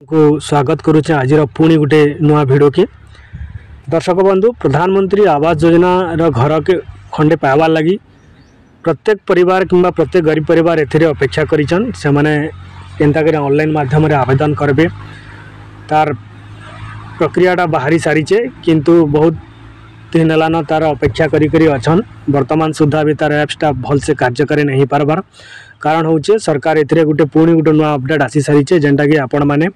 को स्वागत करुचे आज पुणी गोटे नुआ भिडियो के दर्शक बंधु प्रधानमंत्री आवास योजना रो घर के खंडे पाइबार लगी प्रत्येक परिवार किंबा प्रत्येक गरीब परिवार एथिरे अपेक्षा करिछन से माने केनता करे ऑनलाइन माध्यम रे आवेदन करबे तार प्रक्रियाटा बाहरी सारीचे किंतु बहुत दिन हेलान तार अपेक्षा करी अछन वर्तमान सुधा भी तार एप्सटा भल से कार्यकारी नहीं पारबार कारण होचे सरकार एथिरे गुटे पुणी गुटे नुआ अपडेट आसी सारीचे जेंटा कि आपण माने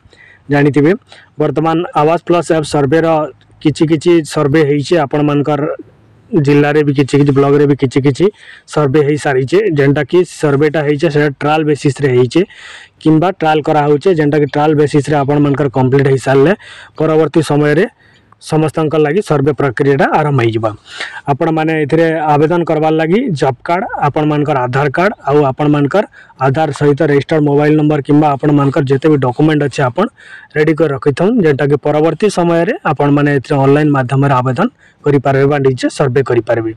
जानिथिबे वर्तमान आवास प्लस एप सर्वे रो किछि सर्वे हेइचे आपण मानकर जिल्ला रे भी किछि ब्लॉग रे भी किछि सर्वे हेइ सारीचे जेंटा कि सर्वेटा हेइचे से ट्रायल बेसिस रे हेइचे किंबा ट्रायल करा होचे जेंटा कि ट्रायल बेसिस रे आपण मानकर कंप्लीट हेइ सारले परवर्ती समय रे समस्त लगी सर्वे प्रक्रिया आरंभ हो आपण मैंने आवेदन करवार लगी जॉब कार्ड आपण मानकर आधार कार्ड आउ आपण मानकर आधार सहित रजिस्टर्ड मोबाइल नंबर किंबा आपण मानकर जिते भी डॉक्यूमेंट अच्छे आपण रेडी कर रखी था जेनटा कि परवर्ती समय रे आपण माने ऑनलाइन माध्यम आवेदन करें निजे सर्वे करें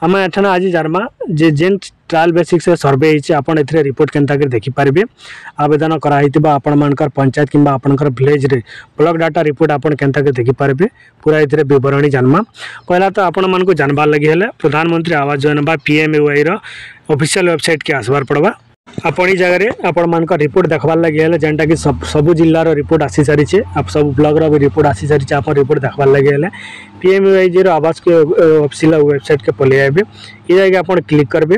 आम एठाने आज जारमा जे जेन ट्रायल बेसिक्स सर्वे होती आपड़ ए रिपोर्ट केनता कर देखिपारे आवेदन कराई आपण मानकर पंचायत किंबा आपणकर विलेज रे ब्लॉक डाटा रिपोर्ट आपण केनता कर देखिपारे पूरा ए विवरणी जानमा पहला तो आपण मानक जानबार लगी हेले प्रधानमंत्री आवास योजना PMAY रो ऑफिशियल वेबसाइट के आसबार पड़वा आपण जगह आपण मानक रिपोर्ट देखबार लगी हेले जेनटा कि सब जिल्लार रिपोर्ट आसी सारी आप सब ब्लॉक रो भी रिपोर्ट आसी सारी आप रिपोर्ट देखबार लगी हेले PMAY आवास के ऑफिशियल वेबसाइट के पलि आबे ये जाके आपण क्लिक करबे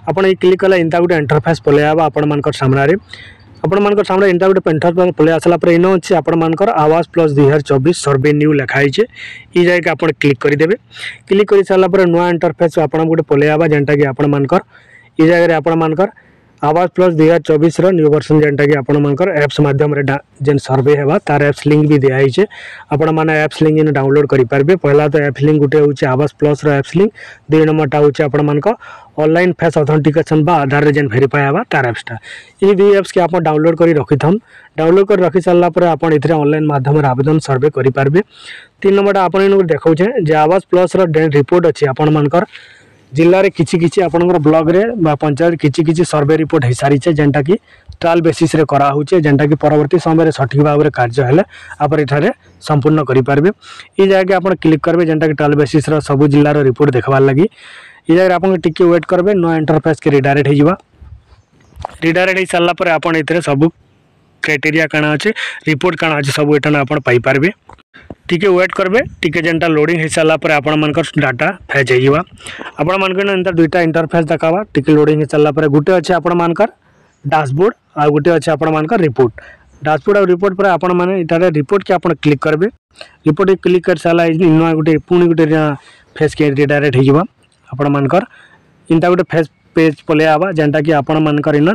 आपण क्लिक कला इंता गोटे इंटरफेस पलि आबा आपण मानकर सामने आपण मानकर सामने इंटा गोटे इंटरफेस पलि आसला पर इनो अछि आपण मानकर आवास प्लस 2024 सर्वे न्यू लिखाई छे ई जाके आपण क्लिक कर देबे क्लिक कर साला पर नुआ इंटरफेस आपण गोटे पलि आबा जेनटा कि आपण मानकर ई जागे आपण मानकर आवास प्लस 2024 रो न्यू वर्जन जेनटा कि आपण मानकर एप्स माध्यम रे जेन सर्वे हेबा तार एप्स लिंक भी दिया छे आपण माने एप्स लिंक इन डाउनलोड करि पारबे पहला तो एप्स लिंक गुटे होचे आवास प्लस रो एप्स लिंक दुई नंबरटा होचे आपण मानकर ऑनलाइन फेस ऑथेंटिकेशन बा आधार रे जेन वेरीफाई हेबा तार एप्सटा ई दुई एप्स के आपण डाउनलोड करि रखिथम डाउनलोड कर रखि सारला पर आपण इथरे ऑनलाइन माध्यम रे आवेदन सर्वे करि पारबे तीन नंबरटा आपण इन देखौछे जे आवास प्लस रो रिपोर्ट अछि आपण मानकर जिल्ला रे किछि आपनकर ब्लॉग रे बा पंचायत किछि सर्वे रिपोर्ट हो सारी है जेनटा कि ट्रायल बेसिस रे करा होचे जेनटा कि परवर्ती समय सठिक भाव में कार्य हेले आपर एठारे संपूर्ण करि पारबे ई जाके आपण क्लिक करबे जेनटा कि ट्रायल बेसिस रो सब जिल्ला रो रिपोर्ट देखबार लगी ई जाके आपण टिके वेट करबे नो इंटरफेस के रिडायरेक्ट हो रिडायरेक्ट हो सारला पर आपण एथरे सब क्राइटेरिया काना अछि रिपोर्ट काना अछि सब एठाने आपण पाई पारबे टिके वेट करबे टिके जेनटा लोडिंग हो सारा पर आपण मानकर डाटा फेच होइबा आपण मानकर इंटर दुईटा इंटरफेस देखावा टिके लोडिंग हो सारा पर गुटे अछि आपण मानकर डैशबोर्ड आ गुटे अछि आपण मानकर रिपोर्ट डैशबोर्ड और रिपोर्ट पर आपण माने इटारे रिपोर्ट के आपण क्लिक करबे रिपोर्ट क्लिक कर साला इनो गुटे पुनी गुटे फेस के रिडायरेक्ट होइबा आपण मानकर इंटा गुटे फेस पेज पले आवा जेनटा कि आपण मानकर इन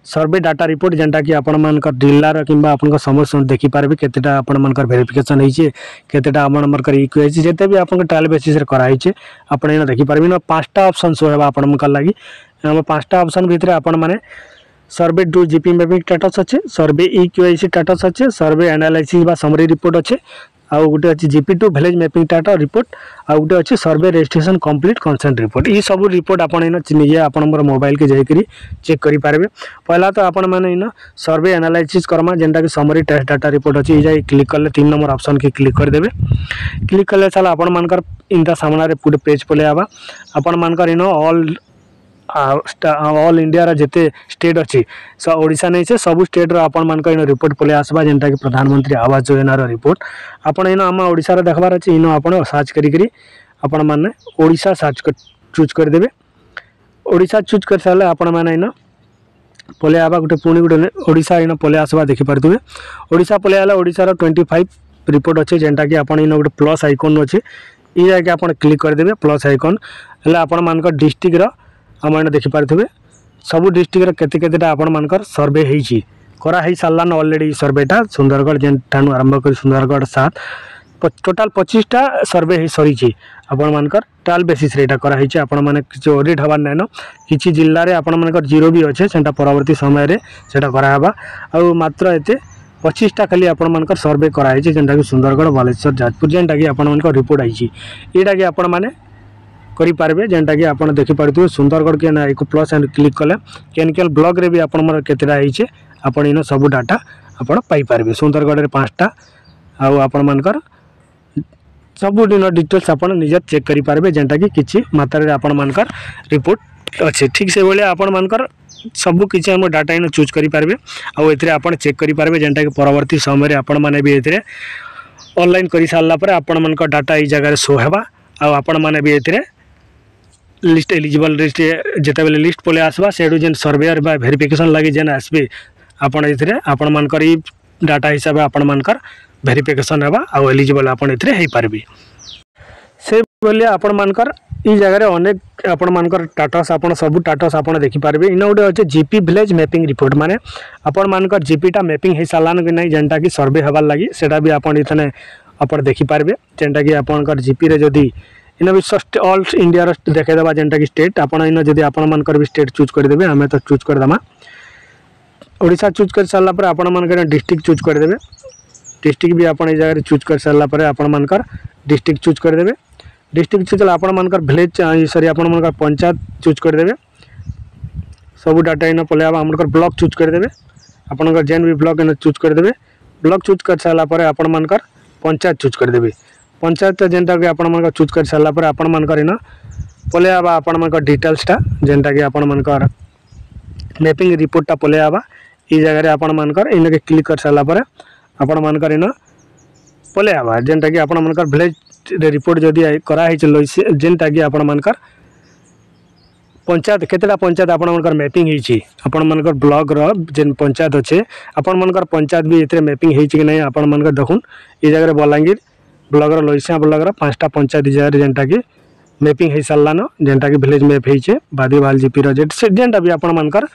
सर्वे डाटा रिपोर्ट जेनटा कि आपण मानकर जिल्लार किंबा आपण समस्त देखि पारबे केतेटा आपण मानकर वेरिफिकेशन होइचे केतेटा आपण मानकर इक्वेसी जेते भी आपण ट्रायल बेसिस रे करा होइचे आपण इन देखि पारबे न पांचटा ऑप्शन शो हेबा आपण मानकर लागि हम पांचटा ऑप्शन भितरे आपण माने सर्वे टू जीपी मैपिंग स्टेटस अच्छे सर्वे इक्वेसी स्टेटस अच्छे सर्वे एनालिसिस बा समरी रिपोर्ट अच्छे आउ गोटे अच्छी GP2 village mapping data report आउ गोटे अच्छी सर्वे रजिस्ट्रेशन कंप्लीट कंसेंट रिपोर्ट ये सब रिपोर्ट आपण इन निजे आपण मोबाइल के जाइकरी चेक करि पारबे पहला तो आपण माने इन सर्वे एनालिसिस करमा जेनटा कि समरी टेस्ट डाटा रिपोर्ट अच्छी जाई क्लिक करले 3 नंबर ऑप्शन के क्लिक कर देबे क्लिक करले साला आपण मानकर इनटा सामना रे पूरे पेज पले आबा आपण मानकर इन ऑल इंडिया रा जेते स्टेट अच्छी ओडिशा नहीं से सब स्टेट रो आपण मानकर इन रिपोर्ट पले आसबा जेनटा कि प्रधानमंत्री आवास योजना रो रिपोर्ट आपण इन आम ओडिशा रो देखबार अछि इन आपण सर्च करी आपण माने ओडिशा सर्च चूज कर देबे ओडिशा चूज कर साले आपण माने इन पले आबा गुटे पुनी गुटे ओडिशा इन पले आसबा देखि परतुबे ओडिशा पले आला ओडिशा रो 25 रिपोर्ट अछि जेनटा कि आपण इन गुटे प्लस आइकन अछि ई जाके आपण क्लिक कर देबे प्लस आइकन हला आपण मानकर डिस्ट्रिक्ट रो हम देखि पारे सब डिस्ट्रिक्ट केते केतेटा आपण मानकर सर्वे होइछि करा है सालान ऑलरेडी सर्वेटा सुंदरगढ़ जेन ठानु आरंभ कर सुंदरगढ़ 7 टोटल 25टा सर्वे है सरी आपण मानकर ट्रायल बेसिस रेटा करा है आपण माने किछि ऑडिट हबार नै न किछि जिल्ला रे आपण मानकर जीरो भी अच्छे सेटा परवर्ती समय रे सेटा करा हबा आ मात्र एते 25टा खाली आपण मानकर सर्वे करा है जेनटा कि सुंदरगढ़ बालेश्वर जाजपुर जेनटा कि आपण मानकर रिपोर्ट आइछि एटा कि आपण माने करि पारबे जेनटा कि आपण देखि पारथु सुंदरगढ़ के ना एक प्लस एंड क्लिक कले केनकेल ब्लॉग रे भी आपण मर केतेटा हिचे आपण इन सब डाटा आपण पाई पारबे। सुंदरगढ़ रे 5टा आउ आपण मानकर सब दिन डिटेल्स आपण निज चेक करि पारबे जेंटा कि किछि मात्रा रे आपण मानकर रिपोर्ट अच्छे। ठीक से बेले आपण मानकर सब किछि हम डाटा इन चूज करि पारबे आउ एथिरे आपण चेक करि पारबे जेंटा कि परवर्ती समय रे आपण माने भी एथिरे ऑनलाइन करि सारला पर आपण मानकर डाटा ई जगह रे शो हेबा आउ आपण माने भी एथिरे लिस्ट एलिजिबल लिस्ट जेते बेले लिस्ट पले आसबा सेडु जेन सर्वेयर बा वेरिफिकेशन लागि जेन आसबे आपण एथिरे आपण मानकर ई डाटा हिसाब आपण मानकर वेरिफिकेशन हेबा आउ एलिजिबल आपण एथिरे हेई पारबे। से बोले आपण मानकर ई जगह रे अनेक आपण मानकर टाटस आपण सब टाटस आपण देखि पारबे। इन गोटे अच्छे जीपी विलेज मैपिंग रिपोर्ट माने आपण मानकर जीपीटा मैपिंग हे सालान कि नहीं जेंटा कि सर्वे हेबार लागि सेटा भी आपण इथने आपण देखि पारबे जेंटा कि आपनकर जीपी रे जदी इन भी ऑल इंडिया रो देखे देबा जेंटा कि स्टेट आपण इन जदी आपण मानकर भी स्टेट चूज कर देबे हमें तो चूज कर दमा ओडिसा चूज कर सारला पर आपण मानकर डिस्ट्रिक्ट चूज कर देबे। डिस्ट्रिक्ट भी आपण ई जगह रे चूज कर सारला पर आपण मानकर डिस्ट्रिक्ट चूज कर देबे। डिस्ट्रिक्ट चूज आपण मानकर विलेज सॉरी आपण मानकर पंचायत चूज कर देबे। सब डाटा इन पले आमकर ब्लॉक चूज कर देबे आपनकर जेन भी ब्लॉक इन चूज कर देबे। ब्लॉक चूज कर सारला पर आपण मानकर पंचायत चूज कर देबे। पंचायत जेनटा कि आपण मानकर चूज कर सारला पर आपण मानकर इन पले आबा आपण मानकर डिटेल्सटा जेनटा कि आपण मानकर मैपिंग रिपोर्टटा पले आबा ई जगह रे आपण मानकर इन के क्लिक कर सारला पर आपण मानकर इन पले आबा जेनटा कि आपण मानकर विलेज रिपोर्ट जदि करा है जेनटा कि आपण मानकर पंचायत केतेटा पंचायत आपण मानकर मैपिंग हेची आपण मानकर ब्लॉक रो जेन पंचायत अच्छे आपण मानकर पंचायत भी एथे मैपिंग हेची कि नहीं आपण मानकर देखुन ई जगह रे बलांगीर ब्लॉक रो लोइसा ब्लॉक रो 5टा पंचायत जगह जेनटा कि मैपिंग हे सारलानो जेनटा कि विलेज मैप हेचे बादीवाल जीपी रो जेनटा भी आपण मानकर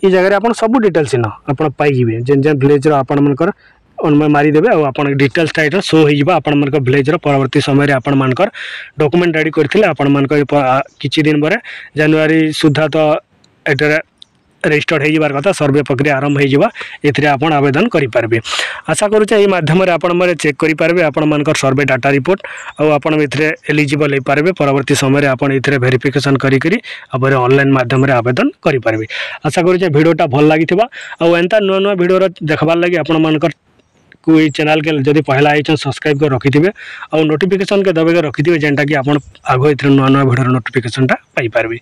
ई जगह रे आपण सब डिटेल्स इन आपण पाई जिवे जेन जेन विलेज रो आपण मानकर उनमें मारी देबे और आपन डिटेल्स टाइटल शो हो जिबा आपन मानकर विलेज रो परवर्ती समय रे आपन मानकर डॉक्यूमेंट रेडी करथिले आपन मानकर किछि दिन बरे जनवरी सुद्धा तो एटर रजिस्टर्ड हो जिबार कथा सर्वे प्रक्रिया आरंभ हो जिबा एथिरे आपन आवेदन करि पारबे। आशा करू छै ई माध्यम रे आपन माने चेक करि पारबे आपन मानकर सर्वे डाटा रिपोर्ट और आपन एथिरे एलिजिबल हो पारबे परवर्ती समय रे आपन एथिरे वेरिफिकेशन करि करि आबरे ऑनलाइन माध्यम रे आवेदन करि पारबे। आशा करू छै वीडियोटा भल लागिथिबा और एंता नुवा नुवा वीडियो रो देखबार लागि आपन मानकर कोई चैनल के जदि पहला आई सब्सक्राइब कर रखिथे और नोटिफिकेशन के दबे रखिथे जेनटा कि आप आगे नुआ नुआ वीडियो नोटिफिकेशन पाई पारबे।